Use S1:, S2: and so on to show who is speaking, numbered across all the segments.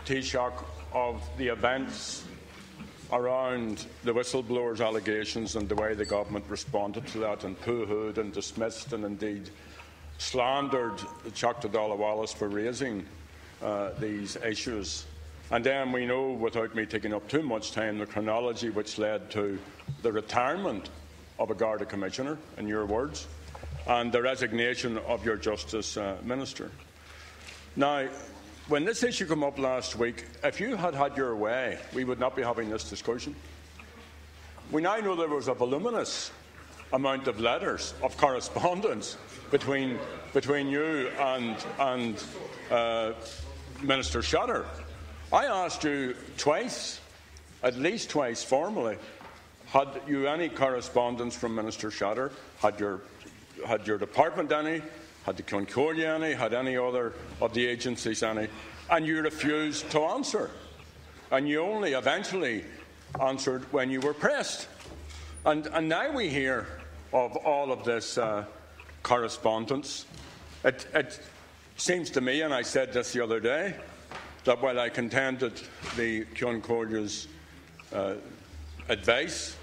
S1: Taoiseach, of the events around the whistleblowers' allegations and the way the government responded to that and pooh-hooed and dismissed and indeed slandered Teachta Dála Wallace for raising these issues. And then we know, without me taking up too much time, the chronology which led to the retirement of a Garda Commissioner, in your words, and the resignation of your Justice Minister. Now, when this issue came up last week, if you had had your way, we would not be having this discussion. We now know there was a voluminous amount of letters, of correspondence between you and Minister Shutter. I asked you twice, at least twice formally, had you any correspondence from Minister Shutter? Had your department any? Had the Concordia any? Had any other of the agencies any? And you refused to answer. And you only eventually answered when you were pressed. And now we hear of all of this correspondence. It seems to me, and I said this the other day, that while I contended the Concordia's advice,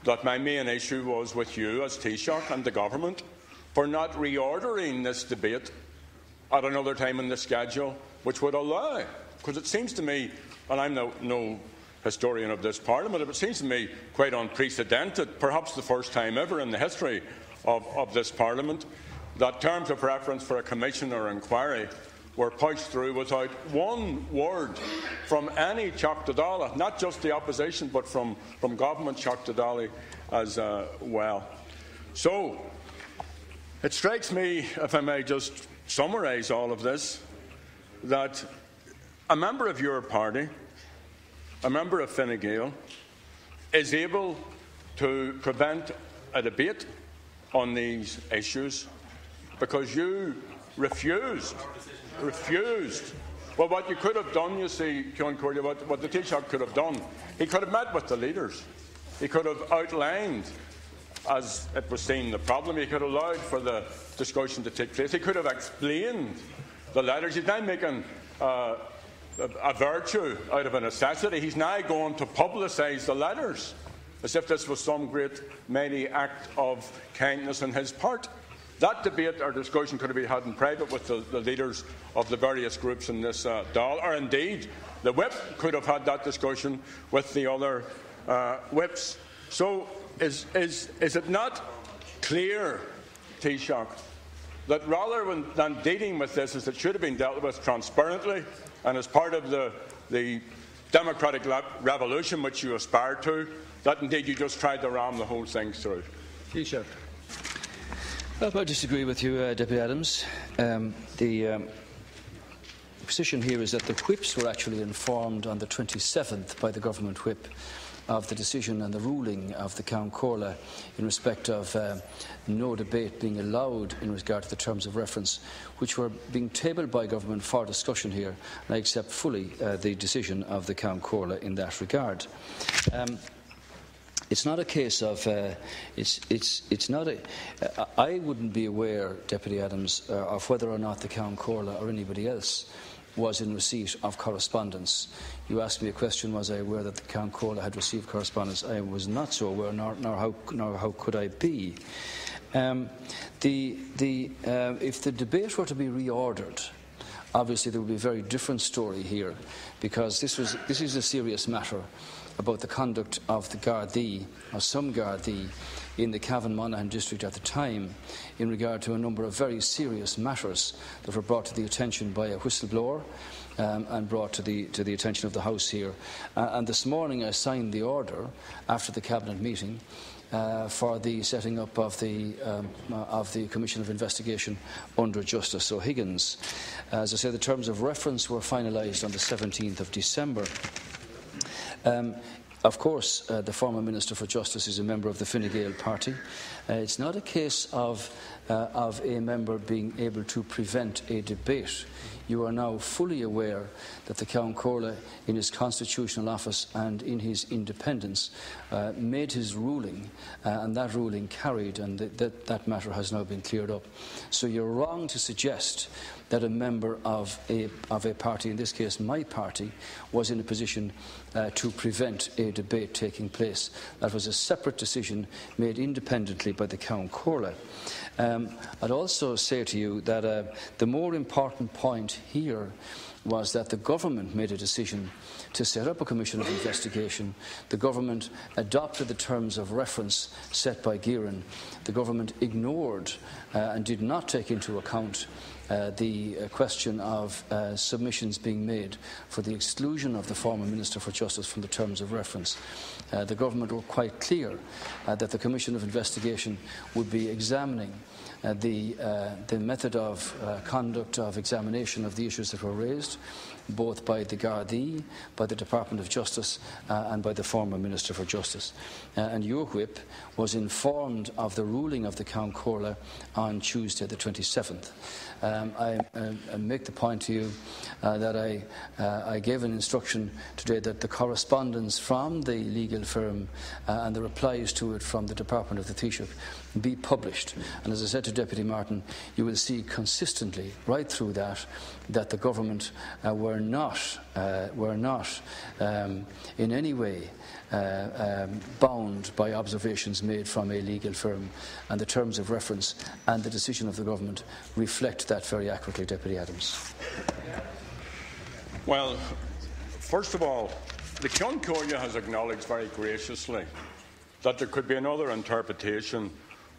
S1: that my main issue was with you as Taoiseach and the government for not reordering this debate at another time in the schedule, which would allow, because it seems to me, and I'm no historian of this Parliament, but it seems to me quite unprecedented, perhaps the first time ever in the history of this Parliament, that terms of reference for a commission or inquiry were pushed through without one word from any Teachta Dála, not just the opposition, but from government Teachta Dála as well. So, it strikes me, if I may just summarise all of this, that a member of your party, a member of Fine Gael, is able to prevent a debate on these issues because you refused. Well, what you could have done, you see, Concordia, what the Taoiseach could have done, he could have met with the leaders. He could have outlined, as it was seen, the problem. He could have allowed for the discussion to take place. He could have explained the letters. He's now making a virtue out of a necessity. He's now going to publicise the letters as if this was some great, mighty act of kindness on his part. That debate or discussion could have been had in private with the leaders of the various groups in this Dáil, or indeed the whip could have had that discussion with the other whips. So is it not clear, Taoiseach, that rather than dealing with this as it should have been dealt with transparently and as part of the democratic revolution which you aspire to, that indeed you just tried to ram the whole thing through? Taoiseach.
S2: Well, I disagree with you, Deputy Adams. The position here is that the whips were actually informed on the 27th by the government whip of the decision and the ruling of the Count Corla in respect of no debate being allowed in regard to the terms of reference, which were being tabled by government for discussion here, and I accept fully the decision of the Count Corla in that regard. It's not a case of. It's not a. I wouldn't be aware, Deputy Adams, of whether or not the Count Corla or anybody else was in receipt of correspondence. You asked me a question: was I aware that the Count Corla had received correspondence? I was not so aware, nor how could I be. If the debate were to be reordered, obviously there would be a very different story here, because this is a serious matter about the conduct of the Gardaí, or some Gardaí, in the Cavan Monaghan district at the time in regard to a number of very serious matters that were brought to the attention by a whistleblower and brought to the attention of the House here. And this morning I signed the order after the Cabinet meeting for the setting up of the Commission of Investigation under Justice O'Higgins. As I say, the terms of reference were finalised on the 17th of December. Of course, the former Minister for Justice is a member of the Fine Gael party. It's not a case of a member being able to prevent a debate. You are now fully aware that the Count Corla, in his constitutional office and in his independence, made his ruling, and that ruling carried, and that matter has now been cleared up. So you're wrong to suggest that a member of a party, in this case my party, was in a position to prevent a debate taking place. That was a separate decision made independently by the Ceann Comhairle. I'd also say to you that the more important point here was that the government made a decision to set up a commission of investigation. The government adopted the terms of reference set by Gearan. The government ignored and did not take into account the question of submissions being made for the exclusion of the former Minister for Justice from the terms of reference. The government were quite clear that the Commission of Investigation would be examining the method of conduct of examination of the issues that were raised, both by the Gardaí, by the Department of Justice and by the former Minister for Justice. And your whip was informed of the ruling of the Ceann Comhairle on Tuesday the 27th. I make the point to you that I gave an instruction today that the correspondence from the legal firm and the replies to it from the Department of the Taoiseach be published. And as I said to Deputy Martin, you will see consistently right through that the government were not in any way bound by observations made from a legal firm, and the terms of reference and the decision of the government reflect that very accurately, Deputy Adams.
S1: Well, first of all, the Ceann Comhairle has acknowledged very graciously that there could be another interpretation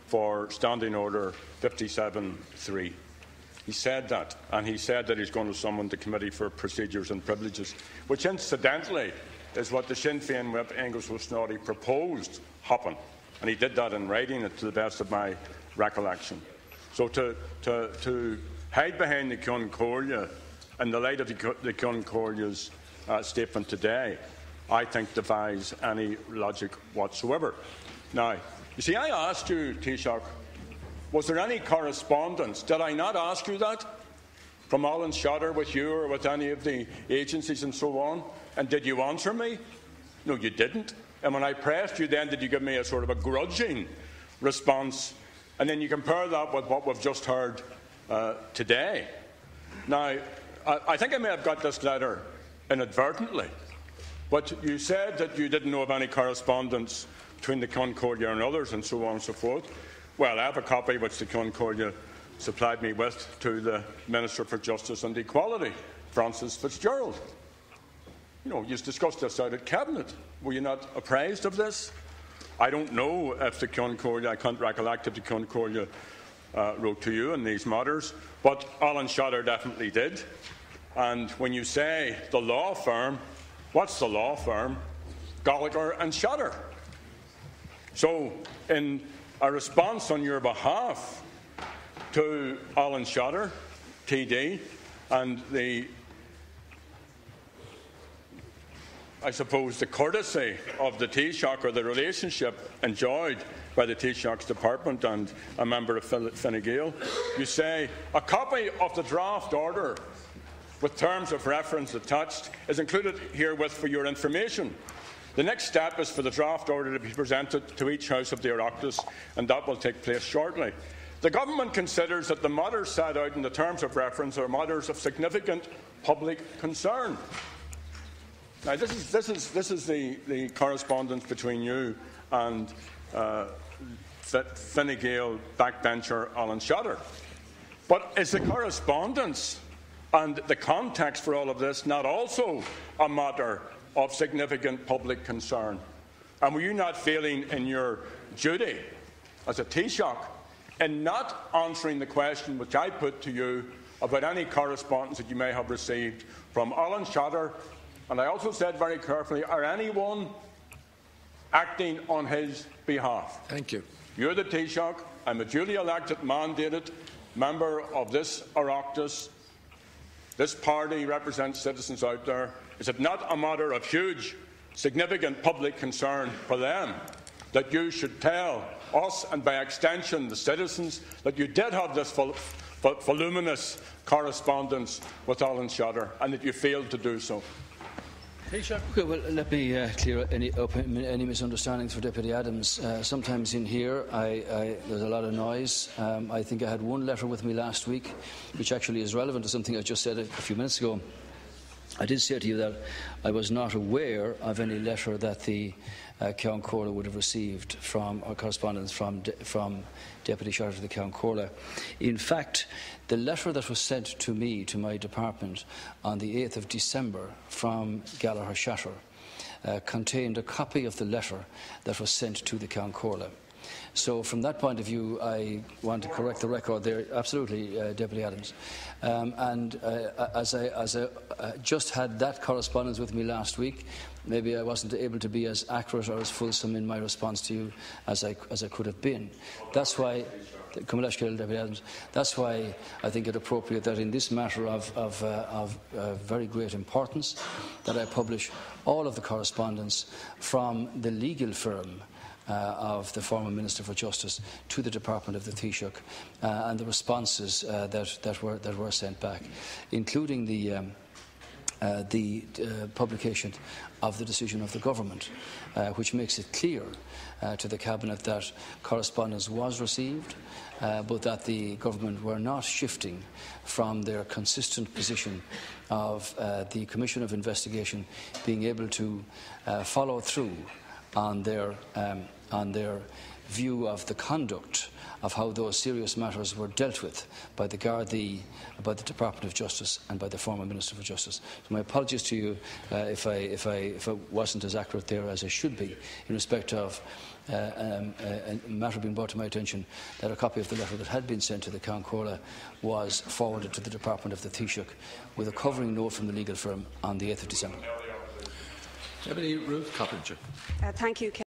S1: for Standing Order 57.3. He said that, and he said that he's going to summon the Committee for Procedures and Privileges, which incidentally is what the Sinn Féin whip Angus O'Snoddy proposed happen, and he did that in writing, it to the best of my recollection. So to hide behind the Ceann Comhairle in the light of the Ceann Comhairle's statement today, I think defies any logic whatsoever. Now, you see, I asked you, Taoiseach, was there any correspondence? Did I not ask you that? From Alan Shotter with you or with any of the agencies and so on? And did you answer me? No, you didn't. And when I pressed you then, did you give me a sort of a grudging response? And then you compare that with what we've just heard today. Now, I think I may have got this letter inadvertently, but you said that you didn't know of any correspondence between the Ceann Comhairle and others and so on and so forth. Well, I have a copy which the Ceann Comhairle supplied me with to the Minister for Justice and Equality, Francis Fitzgerald. You know, you discussed this out at Cabinet. Were you not apprised of this? I don't know if the Ceann Comhairle, I can't recollect if the Ceann Comhairle wrote to you in these matters, but Alan Shotter definitely did. And when you say the law firm, what's the law firm? Gallagher and Shotter. So, in a response on your behalf to Alan Shotter, TD, and I suppose the courtesy of the Taoiseach, or the relationship enjoyed by the Taoiseach's department and a member of Fine Gael, you say a copy of the draft order with terms of reference attached is included herewith for your information. The next step is for the draft order to be presented to each House of the Oireachtas, and that will take place shortly. The Government considers that the matters set out in the terms of reference are matters of significant public concern. Now, this is the correspondence between you and Fine Gael backbencher Alan Shotter. But is the correspondence and the context for all of this not also a matter of significant public concern? And were you not feeling in your duty as a Taoiseach in not answering the question which I put to you about any correspondence that you may have received from Alan Shotter? And I also said very carefully, are anyone acting on his behalf?
S3: Thank you.
S1: You're the Taoiseach. I'm a duly elected, mandated member of this Oireachtas. This party represents citizens out there. Is it not a matter of huge, significant public concern for them that you should tell us, and by extension the citizens, that you did have this voluminous correspondence with Alan Shotter and that you failed to do so?
S2: Okay, well, let me clear any misunderstandings for Deputy Adams. Sometimes in here, there's a lot of noise. I think I had one letter with me last week, which actually is relevant to something I just said a few minutes ago. I did say to you that I was not aware of any letter that the Ceann Comhairle would have received from, or correspondence from Deputy Sheriff of the Ceann Comhairle. In fact, the letter that was sent to me, to my department, on the 8th of December from Gallagher Shatter contained a copy of the letter that was sent to the Ceann Comhairle. So from that point of view, I want to correct the record there. Absolutely, Deputy Adams. As I just had that correspondence with me last week, maybe I wasn't able to be as accurate or as fulsome in my response to you as I could have been. That's why, Deputy Adams, that's why I think it appropriate that in this matter of very great importance, that I publish all of the correspondence from the legal firm of the former Minister for Justice to the Department of the Taoiseach and the responses that were sent back, including the publication of the decision of the government, which makes it clear to the Cabinet that correspondence was received, but that the government were not shifting from their consistent position of the Commission of Investigation being able to follow through on their view of the conduct of how those serious matters were dealt with by the Gardaí, by the Department of Justice and by the former Minister for Justice. So my apologies to you if I wasn't as accurate there as I should be in respect of a matter being brought to my attention that a copy of the letter that had been sent to the Ceann Comhairle was forwarded to the Department of the Taoiseach with a covering note from the legal firm on the 8th of December.
S3: Deputy Ruth Coppinger.
S4: Thank you.